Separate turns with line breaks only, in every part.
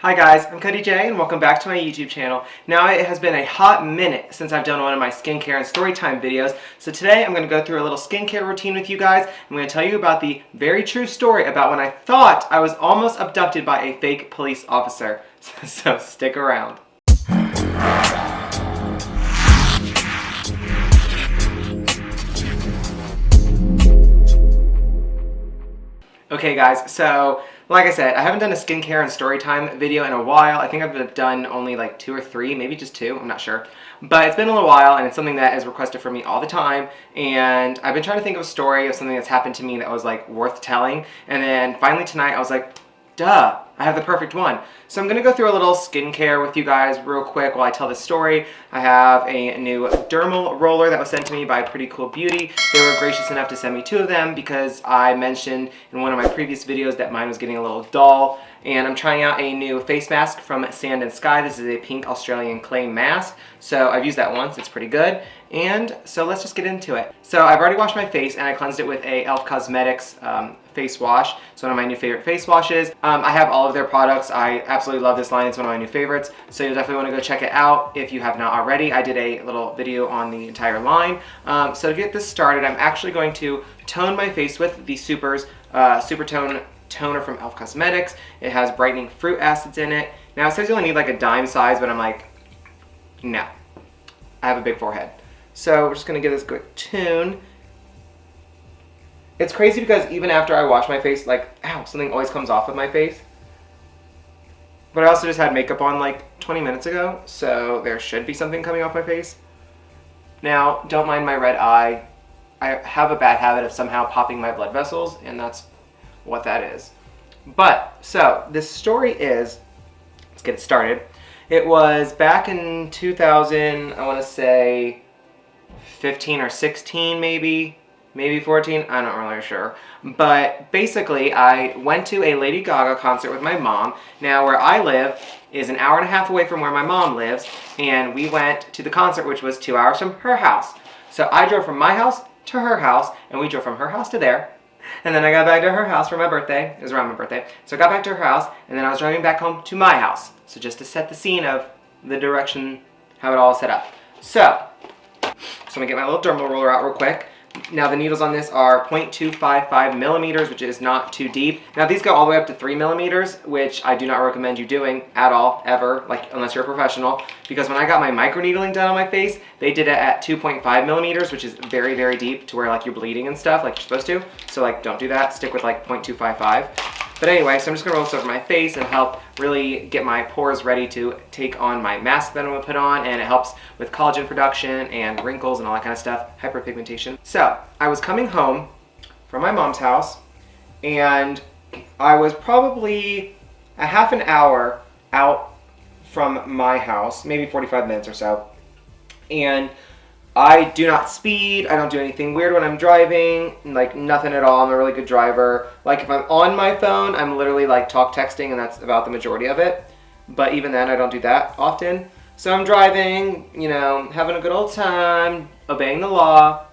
Hi guys, I'm Cody Jay and welcome back to my YouTube channel. Now it has been a hot minute since I've done one of my skincare and storytime videos, so today I'm going to go through a little skincare routine with you guys. I'm going to tell you about the very true story about when I thought I was almost abducted by a fake police officer. So stick around. Okay guys, so like I said, I haven't done a skincare and storytime video in a while. I think I've done only like 2 or 3, maybe just 2, I'm not sure. But it's been a little while and it's something that is requested from me all the time. And I've been trying to think of a story of something that's happened to me that was like worth telling. And then finally tonight I was like, duh, I have the perfect one. So I'm going to go through a little skincare with you guys real quick while I tell this story. I have a new dermal roller that was sent to me by Pretty Cool Beauty. They were gracious enough to send me 2 of them because I mentioned in one of my previous videos that mine was getting a little dull. And I'm trying out a new face mask from Sand and Sky. This is a pink Australian clay mask. So I've used that once, it's pretty good. And so let's just get into it. So I've already washed my face and I cleansed it with a e.l.f. Cosmetics face wash. It's one of my new favorite face washes. I have all of their products. I absolutely love this line. It's one of my new favorites. So you'll definitely want to go check it out if you have not already. I did a little video on the entire line. So to get this started, I'm actually going to tone my face with the Super Tone toner from e.l.f. Cosmetics. It has brightening fruit acids in it. Now it says you only need like a dime size, but I'm like, no. I have a big forehead. So we're just gonna give this a quick tune. It's crazy because even after I wash my face, like, ow, something always comes off of my face. But I also just had makeup on like 20 minutes ago, so there should be something coming off my face. Now, don't mind my red eye. I have a bad habit of somehow popping my blood vessels, and that's what that is. But, so, this story is, let's get it started. It was back in 2000, I want to say 15 or 16 maybe 14, I'm not really sure. But basically, I went to a Lady Gaga concert with my mom. Now, where I live is an hour and a half away from where my mom lives, and we went to the concert, which was 2 hours from her house. So I drove from my house to her house, and we drove from her house to there. And then I got back to her house for my birthday. It was around my birthday. So I got back to her house, and then I was driving back home to my house. So just to set the scene of the direction, how it all is set up. So I'm going to get my little dermal roller out real quick. Now the needles on this are 0.255 millimeters, which is not too deep. Now these go all the way up to 3 millimeters, which I do not recommend you doing at all, ever, like unless you're a professional. Because when I got my microneedling done on my face, they did it at 2.5 millimeters, which is very, very deep to where like you're bleeding and stuff, like you're supposed to. So like don't do that, stick with like 0.255. But anyway, so I'm just gonna roll this over my face and help really get my pores ready to take on my mask that I'm gonna put on, and it helps with collagen production and wrinkles and all that kind of stuff, hyperpigmentation. So I was coming home from my mom's house, and I was probably a half an hour out from my house, maybe 45 minutes or so. And I do not speed, I don't do anything weird when I'm driving, like nothing at all. I'm a really good driver. Like if I'm on my phone, I'm literally like texting, and that's about the majority of it. But even then, I don't do that often. So I'm driving, you know, having a good old time, obeying the law,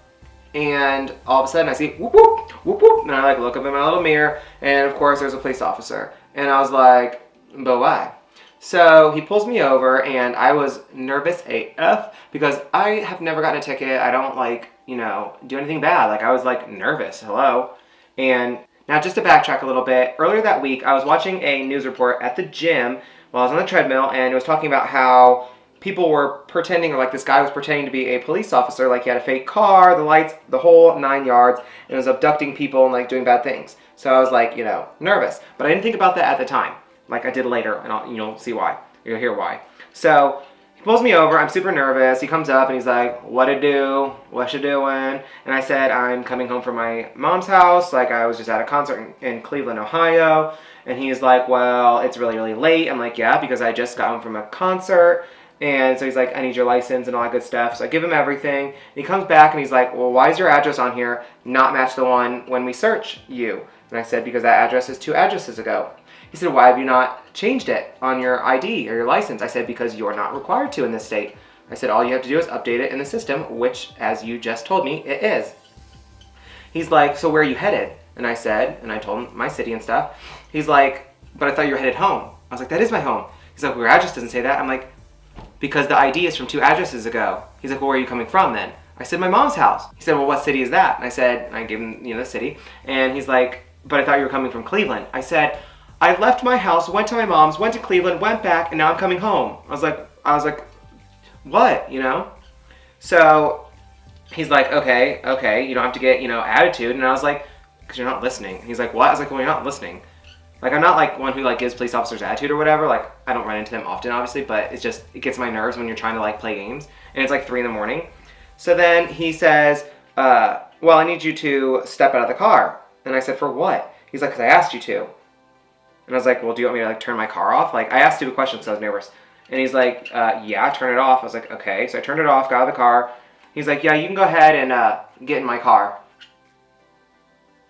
and all of a sudden I see whoop whoop, whoop whoop, and I like look up in my little mirror, and of course there's a police officer. And I was like, but why? So he pulls me over, and I was nervous AF because I have never gotten a ticket. I don't like, you know, do anything bad. Like I was like nervous, hello. And now just to backtrack a little bit, earlier that week I was watching a news report at the gym while I was on the treadmill, and it was talking about how people were pretending, or like this guy was pretending to be a police officer, like he had a fake car, the lights, the whole 9 yards, and was abducting people and like doing bad things. So I was like, you know, nervous. But I didn't think about that at the time. Like I did later, and you'll see why. You'll hear why. So he pulls me over. I'm super nervous. He comes up and he's like, "What it do? What you doing?" And I said, "I'm coming home from my mom's house. Like I was just at a concert in Cleveland, Ohio." And he's like, "Well, it's really, really late." I'm like, "Yeah, because I just got home from a concert." And so he's like, "I need your license and all that good stuff." So I give him everything. And he comes back and he's like, "Well, why is your address on here not match the one when we search you?" And I said, "Because that address is 2 addresses ago." He said, "Why have you not changed it on your ID or your license?" I said, "Because you're not required to in this state." I said, "All you have to do is update it in the system," which, as you just told me, it is. He's like, "So where are you headed?" And I said, and I told him my city and stuff. He's like, "But I thought you were headed home." I was like, that is my home. He's like, well, your address doesn't say that. I'm like, because the ID is from 2 addresses ago. He's like, well, where are you coming from then? I said, my mom's house. He said, well, what city is that? And I said, I gave him, the city. And he's like, but I thought you were coming from Cleveland. I said, I left my house, went to my mom's, went to Cleveland, went back, and now I'm coming home. I was like, what, So he's like, okay, you don't have to get, attitude. And I was like, because you're not listening. He's like, what? I was like, well, you're not listening. Like, I'm not like one who like gives police officers attitude or whatever. Like, I don't run into them often, obviously, but it gets my nerves when you're trying to like play games. And it's like 3 a.m. So then he says, well, I need you to step out of the car. And I said, for what? He's like, because I asked you to. And I was like, well, do you want me to like turn my car off? Like, I asked stupid questions because I was nervous. And he's like, yeah, turn it off. I was like, okay. So I turned it off, got out of the car. He's like, yeah, you can go ahead and get in my car.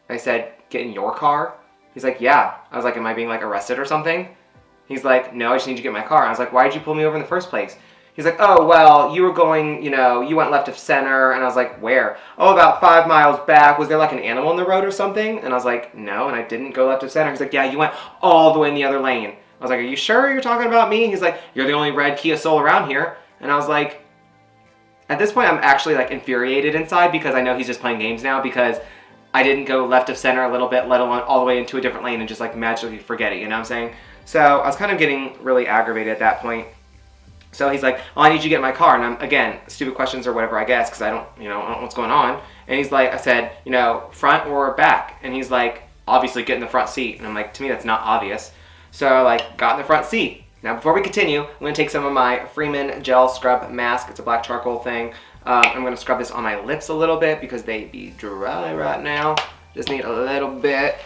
I said, get in your car? He's like, yeah. I was like, am I being like arrested or something? He's like, no, I just need you to get in my car. I was like, why did you pull me over in the first place? He's like, oh, well, you were going, you went left of center. And I was like, where? Oh, about 5 miles back. Was there like an animal in the road or something? And I was like, no, and I didn't go left of center. He's like, yeah, you went all the way in the other lane. I was like, are you sure you're talking about me? He's like, you're the only red Kia Soul around here. And I was like, at this point, I'm actually like infuriated inside because I know he's just playing games now because I didn't go left of center a little bit, let alone all the way into a different lane and just like magically forget it, you know what I'm saying? So I was kind of getting really aggravated at that point. So he's like, oh, I need you to get in my car. And I'm, again, stupid questions or whatever, I guess, because I don't know what's going on. And he's like, I said, front or back? And he's like, obviously get in the front seat. And I'm like, to me, that's not obvious. So I like got in the front seat. Now, before we continue, I'm going to take some of my Freeman Gel Scrub Mask. It's a black charcoal thing. I'm going to scrub this on my lips a little bit because they be dry right now. Just need a little bit.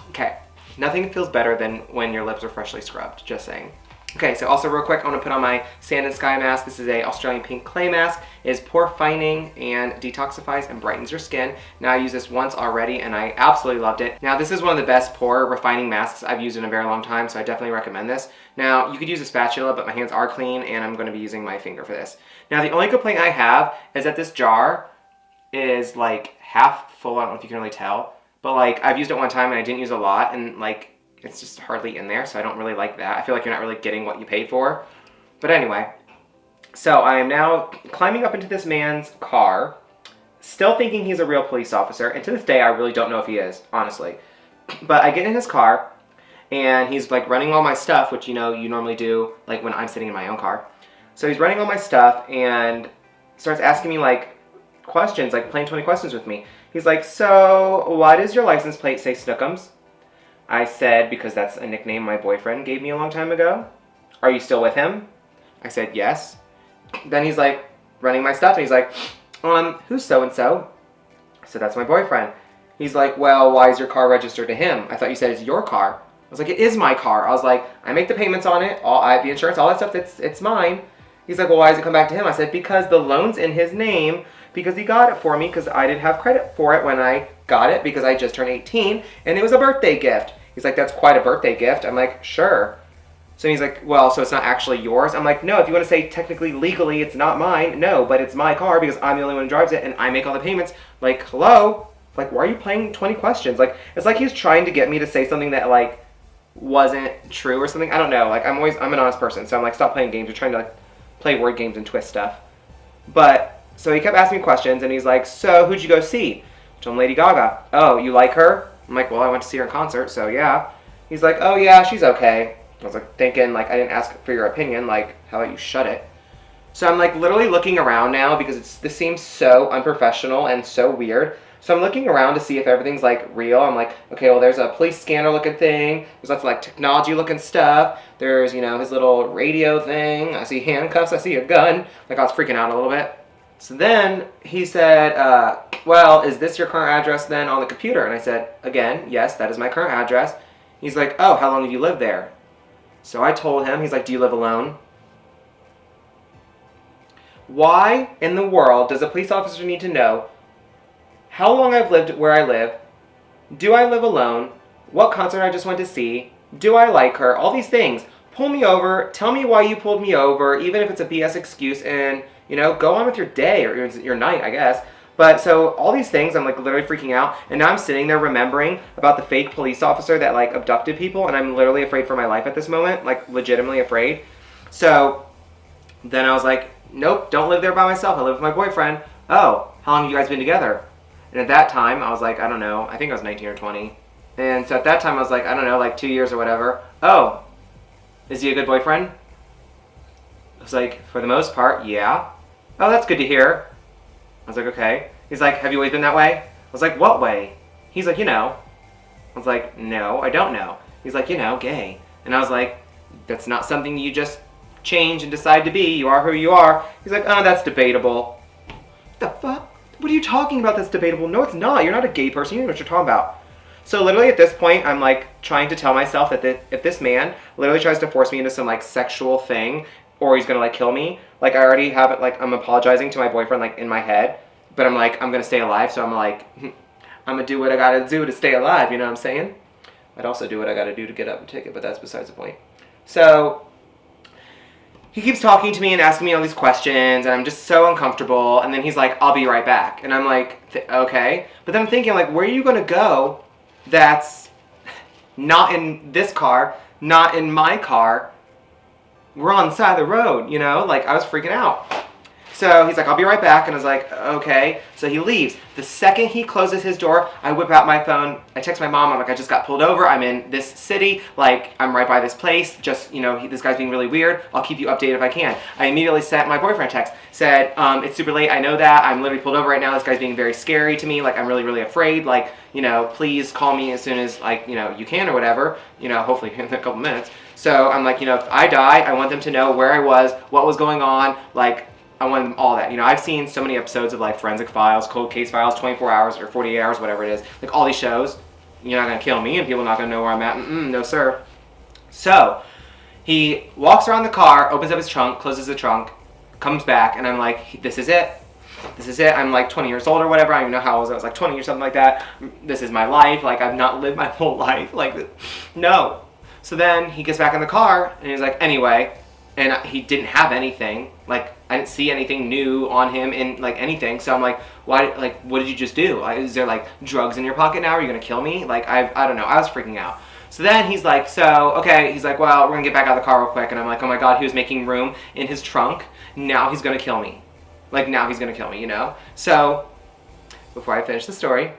Okay. Nothing feels better than when your lips are freshly scrubbed, just saying. Okay, so also real quick, I want to put on my Sand and Sky mask. This is a Australian pink clay mask. It is pore fining and detoxifies and brightens your skin. Now, I used this once already and I absolutely loved it. Now, this is one of the best pore refining masks I've used in a very long time, so I definitely recommend this. Now, you could use a spatula, but my hands are clean and I'm going to be using my finger for this. Now, the only complaint I have is that this jar is like half full. I don't know if you can really tell. But like, I've used it one time and I didn't use a lot and like, it's just hardly in there, so I don't really like that. I feel like you're not really getting what you paid for. But anyway, so I am now climbing up into this man's car, still thinking he's a real police officer, and to this day, I really don't know if he is, honestly. But I get in his car, and he's like running all my stuff, which you normally do like when I'm sitting in my own car. So he's running all my stuff and starts asking me like questions, like playing 20 questions with me. He's like, so why does your license plate say Snookums? I said, because that's a nickname my boyfriend gave me a long time ago. Are you still with him? I said, yes. Then he's like running my stuff and he's like, who's so-and-so? So that's my boyfriend. He's like, well, why is your car registered to him? I thought you said it's your car. I was like, it is my car. I was like, I make the payments on it, the insurance, all that stuff, it's mine. He's like, well, why does it come back to him? I said, because the loan's in his name, because he got it for me, because I didn't have credit for it when I got it, because I just turned 18, and it was a birthday gift. He's like, that's quite a birthday gift. I'm like, sure. So he's like, well, so it's not actually yours? I'm like, no, if you want to say technically, legally, it's not mine, no, but it's my car because I'm the only one who drives it, and I make all the payments. Like, hello? Like, why are you playing 20 questions? Like, it's like he's trying to get me to say something that, like, wasn't true or something. I don't know. Like, I'm an honest person, so I'm like, stop playing games. You're trying to, like, play word games and twist stuff. But, so he kept asking me questions, and he's like, so who'd you go see? I told him Lady Gaga. Oh, you like her? I'm like, well, I went to see her in concert, so yeah. He's like, oh yeah, she's okay. I was like thinking, like, I didn't ask for your opinion, like, how about you shut it? So I'm like literally looking around now because this seems so unprofessional and so weird. So I'm looking around to see if everything's like real. I'm like, okay, well, there's a police scanner looking thing. There's lots of like technology looking stuff. There's, his little radio thing. I see handcuffs. I see a gun. Like, I was freaking out a little bit. So then he said, well, is this your current address then on the computer? And I said, again, yes, that is my current address. He's like, oh, how long have you lived there? So I told him, he's like, do you live alone? Why in the world does a police officer need to know how long I've lived where I live? Do I live alone? What concert I just went to see? Do I like her? All these things. Pull me over. Tell me why you pulled me over, even if it's a BS excuse, and, go on with your day or your night, I guess. But so all these things, I'm like literally freaking out, and now I'm sitting there remembering about the fake police officer that like abducted people, and I'm literally afraid for my life at this moment, like legitimately afraid. So then I was like, nope, don't live there by myself. I live with my boyfriend. Oh, how long have you guys been together? And at that time, I was like, I don't know. I think I was 19 or 20. And so at that time, I was like, I don't know, like 2 years or whatever. Oh, is he a good boyfriend? I was like, for the most part, yeah. Oh, that's good to hear. I was like, okay. He's like, have you always been that way? I was like, what way? He's like, you know. I was like, no, I don't know. He's like, you know, gay. And I was like, that's not something you just change and decide to be. You are who you are. He's like, oh, that's debatable. What the fuck? What are you talking about that's debatable? No, it's not. You're not a gay person. You know what you're talking about. So literally at this point, I'm like trying to tell myself that if this man literally tries to force me into some like sexual thing, or he's gonna like kill me, like I already have it, like I'm apologizing to my boyfriend like in my head, but I'm like, I'm gonna stay alive, so I'm like, I'm gonna do what I gotta do to stay alive, you know what I'm saying? I'd also do what I gotta do to get up and take it, but that's besides the point. So he keeps talking to me and asking me all these questions, and I'm just so uncomfortable, and then he's like, I'll be right back. And I'm like, okay. But then I'm thinking, like, where are you gonna go that's not in this car, not in my car? We're on the side of the road, you know? Like, I was freaking out. So he's like, I'll be right back. And I was like, okay. So he leaves. The second he closes his door, I whip out my phone. I text my mom. I'm like, I just got pulled over. I'm in this city. Like, I'm right by this place. Just, you know, this guy's being really weird. I'll keep you updated if I can. I immediately sent my boyfriend a text. Said, it's super late. I know that. I'm literally pulled over right now. This guy's being very scary to me. Like, I'm really, really afraid. Like, you know, please call me as soon as, like, you know, you can or whatever. You know, hopefully in a couple minutes. So I'm like, you know, if I die, I want them to know where I was, what was going on. Like, I want them all that. You know, I've seen so many episodes of like Forensic Files, Cold Case Files, 24 hours or 48 hours, whatever it is. Like all these shows, you're not going to kill me and people are not going to know where I'm at. No, sir. So he walks around the car, opens up his trunk, closes the trunk, comes back, and I'm like, this is it. This is it. I'm like 20 years old or whatever. I don't even know how old I was like 20 or something like that. This is my life. Like I've not lived my whole life. Like, no. So then he gets back in the car and he's like, anyway, and he didn't have anything. Like, I didn't see anything new on him in like anything. So I'm like, why? Like, what did you just do? Is there like drugs in your pocket now? Are you gonna kill me? Like, I don't know. I was freaking out. So then he's like, so okay. He's like, well, we're gonna get back out of the car real quick. And I'm like, oh my god, he was making room in his trunk. Now he's gonna kill me. Like now he's gonna kill me, you know. So before I finish the story,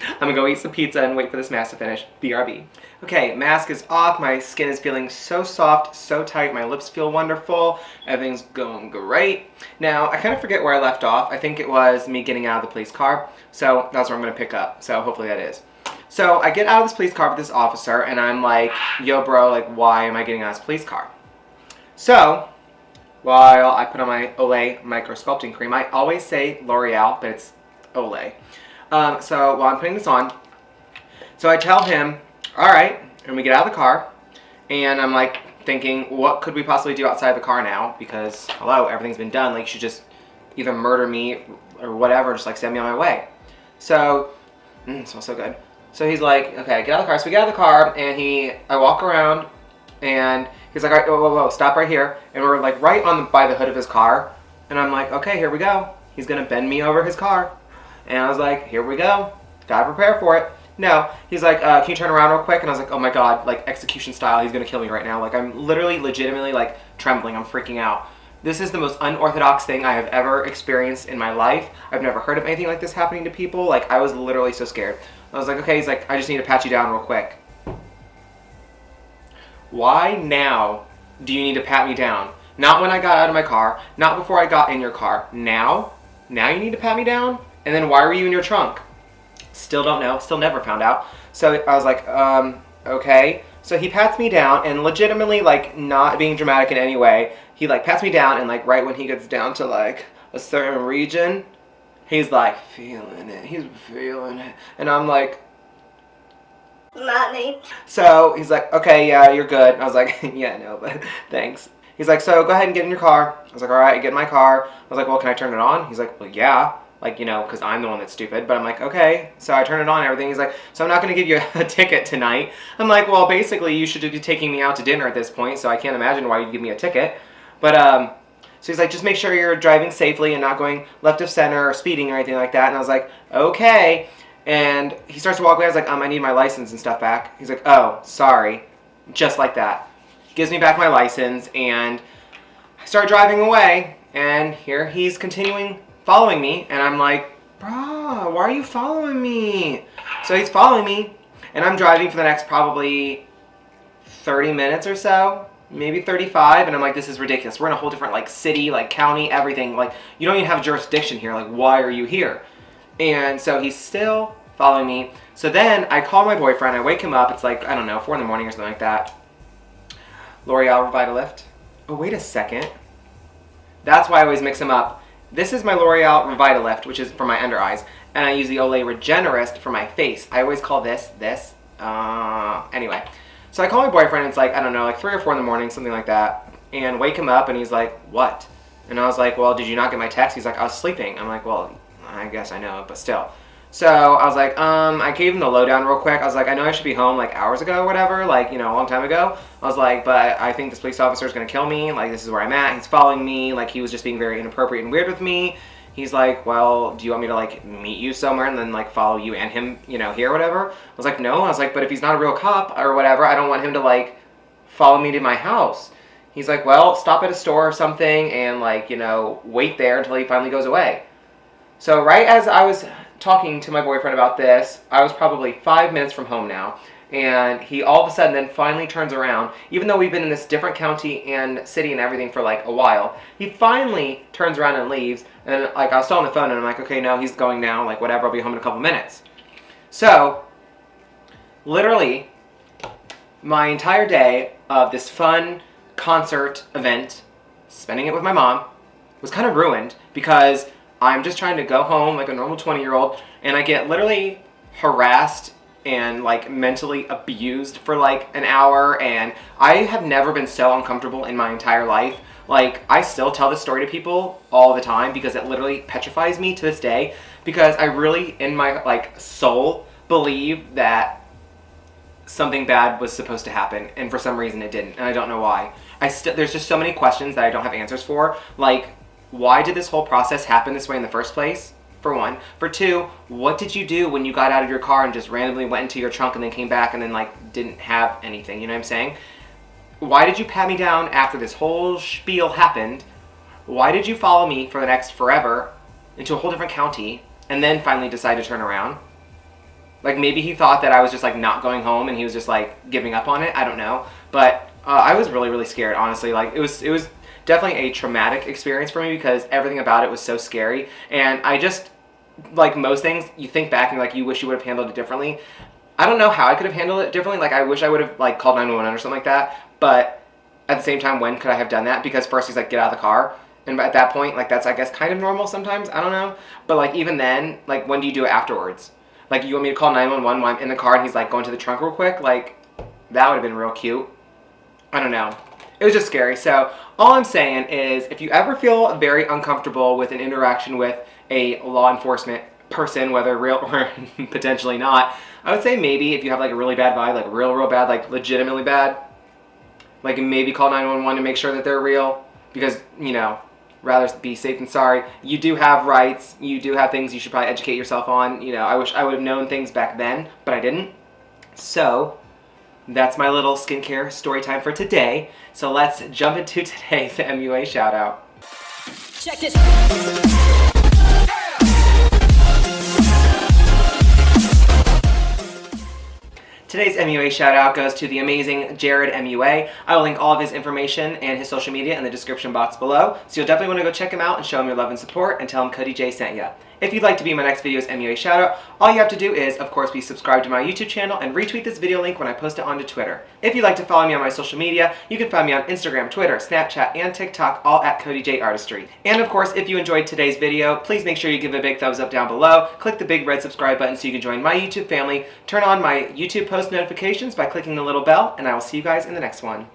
I'm gonna go eat some pizza and wait for this mask to finish. BRB. Okay, mask is off. My skin is feeling so soft, so tight. My lips feel wonderful. Everything's going great. Now, I kind of forget where I left off. I think it was me getting out of the police car. So that's where I'm gonna pick up. So hopefully that is. So I get out of this police car with this officer and I'm like, yo bro, like why am I getting out of this police car? So, while I put on my Olay Micro Sculpting Cream, I always say L'Oreal, but it's Olay. So while I'm putting this on, so I tell him, all right, and we get out of the car, and I'm like thinking, what could we possibly do outside the car now? Because, hello, everything's been done. Like, you should just either murder me or whatever, just like send me on my way. So, it smells so good. So he's like, okay, get out of the car. So we get out of the car, and I walk around, and he's like, all right, whoa, stop right here. And we're like right by the hood of his car, and I'm like, okay, here we go. He's gonna bend me over his car. And I was like, here we go. Gotta prepare for it. No, he's like, can you turn around real quick? And I was like, oh my god, like execution style, he's gonna kill me right now. Like I'm literally, legitimately like trembling, I'm freaking out. This is the most unorthodox thing I have ever experienced in my life. I've never heard of anything like this happening to people. Like I was literally so scared. I was like, okay, he's like, I just need to pat you down real quick. Why now do you need to pat me down? Not when I got out of my car, not before I got in your car. Now you need to pat me down? And then why were you in your trunk? Still don't know, still never found out. So I was like, okay. So he pats me down and legitimately like not being dramatic in any way, he like pats me down and like right when he gets down to like a certain region, he's like feeling it, he's feeling it. And I'm like, Mommy. So he's like, okay, yeah, you're good. And I was like, yeah, no, but thanks. He's like, so go ahead and get in your car. I was like, all right, get in my car. I was like, well, can I turn it on? He's like, well, yeah. Like, you know, because I'm the one that's stupid. But I'm like, okay. So I turn it on and everything. He's like, so I'm not going to give you a ticket tonight. I'm like, well, basically, you should be taking me out to dinner at this point. So I can't imagine why you'd give me a ticket. But, So he's like, just make sure you're driving safely and not going left of center or speeding or anything like that. And I was like, okay. And he starts to walk away. I was like, I need my license and stuff back. He's like, oh, sorry. Just like that. Gives me back my license, and I start driving away, and here he's continuing following me, and I'm like, bruh, why are you following me? So he's following me, and I'm driving for the next probably 30 minutes or so, maybe 35, and I'm like, this is ridiculous. We're in a whole different, like, city, like, county, everything. Like, you don't even have jurisdiction here. Like, why are you here? And so he's still following me. So then I call my boyfriend. I wake him up. It's like, I don't know, 4 in the morning or something like that. L'Oreal Revitalift. Oh, wait a second. That's why I always mix them up. This is my L'Oreal Revitalift, which is for my under eyes, and I use the Olay Regenerist for my face. I always call this. Anyway. So I call my boyfriend, and it's like, I don't know, like 3 or 4 in the morning, something like that, and wake him up, and he's like, what? And I was like, well, did you not get my text? He's like, I was sleeping. I'm like, well, I guess I know, but still. So I was like, I gave him the lowdown real quick. I was like, I know I should be home like hours ago or whatever, like, you know, a long time ago. I was like, but I think this police officer is going to kill me. Like, this is where I'm at. He's following me. Like, he was just being very inappropriate and weird with me. He's like, well, do you want me to, like, meet you somewhere and then, like, follow you and him, you know, here or whatever? I was like, no. I was like, but if he's not a real cop or whatever, I don't want him to, like, follow me to my house. He's like, well, stop at a store or something and, like, you know, wait there until he finally goes away. So right as I was talking to my boyfriend about this, I was probably 5 minutes from home now, and he all of a sudden then finally turns around. Even though we've been in this different county and city and everything for like a while, he finally turns around and leaves. And like, I was still on the phone, and I'm like, okay, no, he's going now, like whatever, I'll be home in a couple minutes. So literally my entire day of this fun concert event, spending it with my mom, was kind of ruined because I'm just trying to go home like a normal 20-year-old, and I get literally harassed and like mentally abused for like an hour, and I have never been so uncomfortable in my entire life. Like, I still tell this story to people all the time because it literally petrifies me to this day, because I really, in my like soul, believe that something bad was supposed to happen, and for some reason it didn't, and I don't know why. There's just so many questions that I don't have answers for. Like, why did this whole process happen this way in the first place, for one? For two, what did you do when you got out of your car and just randomly went into your trunk and then came back and then like didn't have anything, you know what I'm saying? Why did you pat me down after this whole spiel happened? Why did you follow me for the next forever into a whole different county and then finally decide to turn around? Like, maybe he thought that I was just like not going home and he was just like giving up on it, I don't know. But I was really, really scared, honestly. Like, it was definitely a traumatic experience for me because everything about it was so scary. And I just, like most things, you think back and like you wish you would have handled it differently. I don't know how I could have handled it differently. Like, I wish I would have like called 911 or something like that. But at the same time, when could I have done that? Because first he's like, get out of the car. And at that point, like, that's, I guess, kind of normal sometimes. I don't know. But like, even then, like, when do you do it afterwards? Like, you want me to call 911 while I'm in the car and he's like going to the trunk real quick? Like, that would have been real cute. I don't know. It was just scary. So all I'm saying is, if you ever feel very uncomfortable with an interaction with a law enforcement person, whether real or potentially not, I would say maybe if you have like a really bad vibe, like real bad, like legitimately bad, like maybe call 911 to make sure that they're real, because, you know, rather be safe than sorry. You do have rights. You do have things you should probably educate yourself on. You know, I wish I would have known things back then, but I didn't. So that's my little skincare story time for today. So let's jump into today's MUA shout out. Check this. Today's MUA shout out goes to the amazing Jared MUA. I will link all of his information and his social media in the description box below, so you'll definitely want to go check him out and show him your love and support and tell him Cody J sent ya. If you'd like to be my next video's MUA shout out, all you have to do is, of course, be subscribed to my YouTube channel and retweet this video link when I post it onto Twitter. If you'd like to follow me on my social media, you can find me on Instagram, Twitter, Snapchat, and TikTok, all at Cody J Artistry. And of course, if you enjoyed today's video, please make sure you give it a big thumbs up down below, click the big red subscribe button so you can join my YouTube family, turn on my YouTube post notifications by clicking the little bell, and I will see you guys in the next one.